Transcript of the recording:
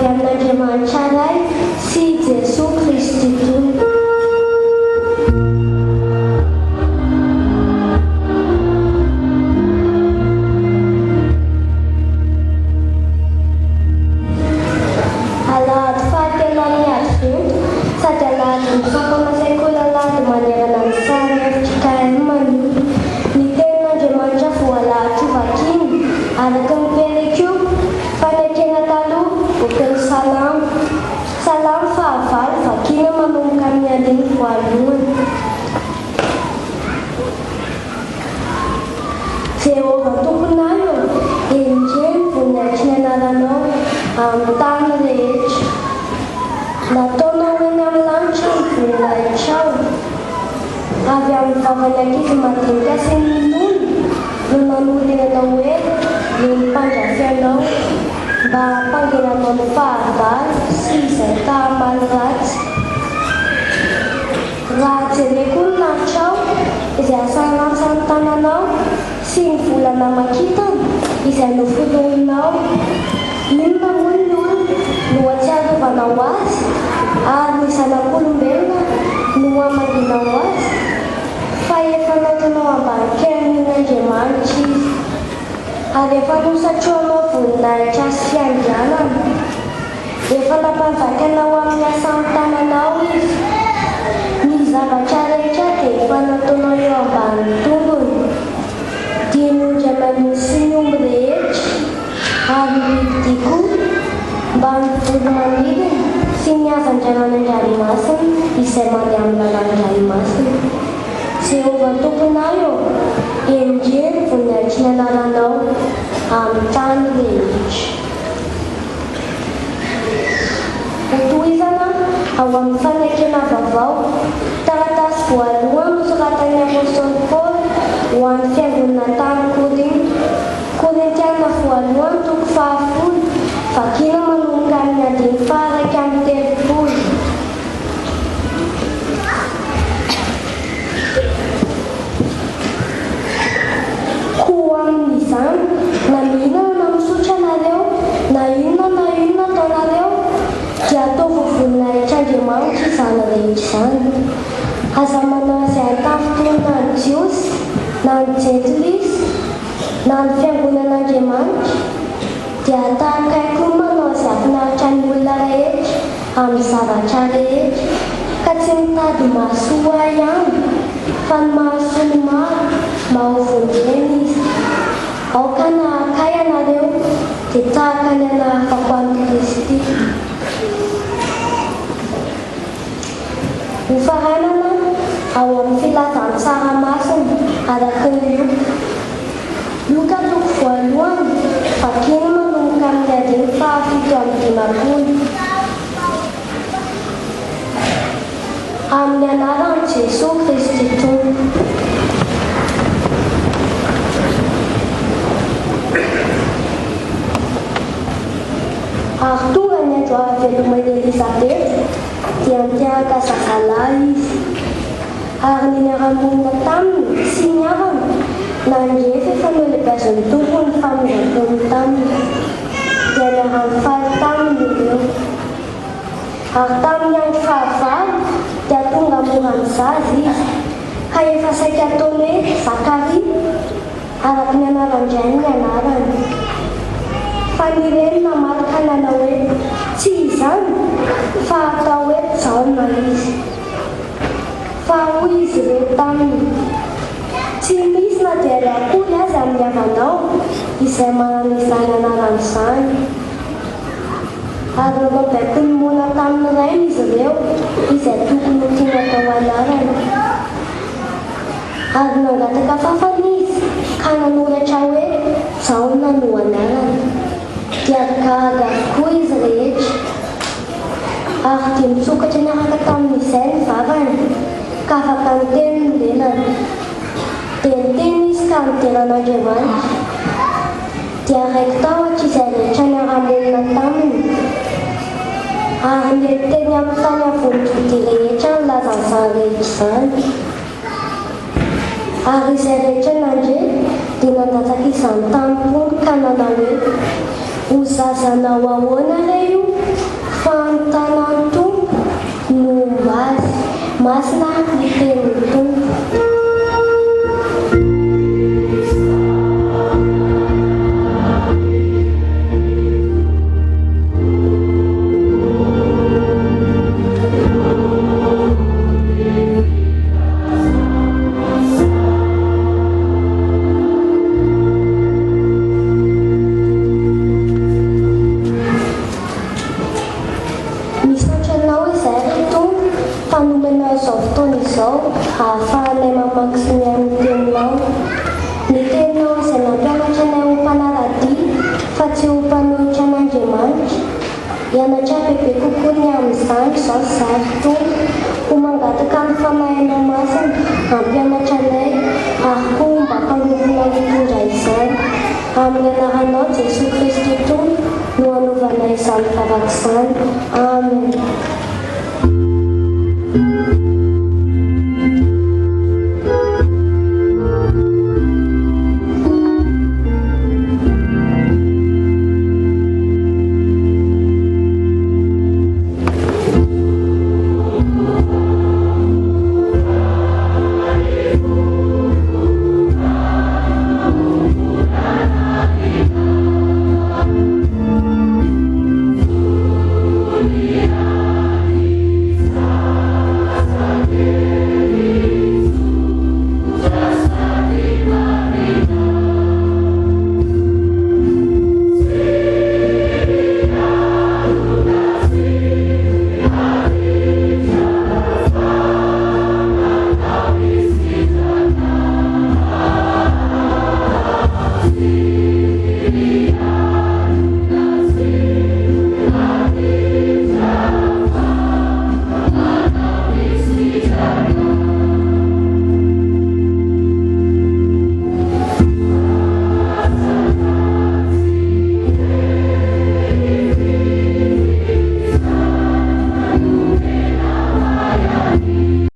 avy amin'Andriamanitra iray sy Jesosy Kristy toy. Alahady fahatelo amin'ny Advento sady alahady ny fampiana-tsaikoly alahady manerana ny sary efitra manio. Ny tenin'Andriamanitra voalahatra vakiany araka ny perikio fanekena taloha voateny salamo. Salamo fahavalo vakiana manomboka amin'ny andiny voalohany. Jehova tomponaio, enjeny voninahitry ny anaranao amin'ny tany rehetra. Nataonao eny amin'ny lanitra ny voninahitrao. Avy amin'ny vavany ankizy madinika sy ny nono no nanorenanao hoe ny mpandrafianao mba hampangenanao ny fahavalo sy izay tahamaly ratsy. Raha jereko ny lanitrao izay asalantsany tananao sy ny volana makitana izay nofotoninao. Inona moa ny olona no atsiarovanao azy ary ny zanak'olombelona no hamanginao azy, fa efa natanao ambany kenin'Andriamanitra izy ary efa nosatroanao voninahitra sy fiandrianana. Efa nampanjakanao amin'ny asan'ny tananao izy. Ny zavatra rehetra dia efa nataonao eo ambany tongony. Dia nondramany sy ny omby rehetra ary biby koa mba mivory manidina sy ny hazan-dranan'Andriamasina izay mandeha amin'ny lalàn'Andriamasina. Jehova tomponaio, enjeny voninahitry ny anaranao amin'ny tany rehetra. Hotohizana ao amin'ny fanekena vaovao, taratasy voalohany nosoratan'ny apôstôly Paoly ho an'ny fiangonana tany Korintiana voalohany toko 10 vakiana manomboka amin'ny andiny faha 1:30. Koa amin'izany na mihinana na misotra nareo na inona ataonareo dia ataovy voninahitr'Andriamanitra izany rehetra izany. Aza manao izay atafotoana ny Jiosy na ny Jetlisy na ny fiangonan'Andriamanitra dia tahakay koa manao izay afinaritra ny olona rehetra amin'ny zavatra rehetra, ka tsy mitady mahasoa ihany fa ny mahasoa ny maro mba ho vonjeny izy. Aoka nahakay anareo dia tahaka ny anahafako amin'ny Kristy. Ho faranana ao amin'ny filazan'ny tsaramasina araka ny Luka toko voalohany vakiana manomboka amin'ny andiny faha 7:20. Amin'ny anaran'i Jesosy Kristy tompoko. Ary tonga ny andro hahaveloman'i Elisabety dia niteraka zazalahy izy. Ary ny niara-monina taminy sy ny havana nandrefy efa nolebazon'ny tompo ny famonjam-pony taminy dia niara-mifaly taminy ireo. Ary tamin'ny andro fahavalo dia tonga mora mizaza izy, ka efa saika ataony hoe Zakaria araka ny anaran-dray ny anarany. Fa ny reny namarika nanao hoe tsy izany fa atao hoe Jaona izy. Fa hoy izy ireo taminy, tsy misy na dia ilay akory azy amin'ny havanao izay manana izany anaran'izany. Ary nabaiko ny mona tamin'ny rainy izy ireo izay tokony tiana atao anarany. Ary nangataka fafana izy ka nanoratra hoe Jaona no anarany. Dia gaga avokoa izy rehetra. Ary dia misokatra niaraka tamin'izay ny vavany ka afaka niteny ny lelany. Dia niteny izy ka nideran'Andriamanitra. Dia raiky tahotra izay rehetra niara-monina taminy. Ary niteny amin'ny tany avonivody rehetra ny lazan'izany rehetra izany. Ary izay rehetra nandre dia nandatsaka izany tampony ka nanao hoe ho zazanao ahoana re io amin'ny tanan'ny tompo no mazy, masina ny tenin'ny tompo. Fanomenao izao fotoana izao ahafahanay mamaky sy mihaino ny teninao. Ny teninao izay nampianatra anay ho mpanaradia fa tsy ho mpanoritra an'Andriamanitra. Hianatra bebe kokoa ny amin'izany izao zary tompo, ho mangataka ny famahainao masina hampianatra anay ary koa mba hampanofonao hitondra izany. Amin'ny anaranao Jesosy Kristy tompo no hanaovanay izany vavaka izany. Amen.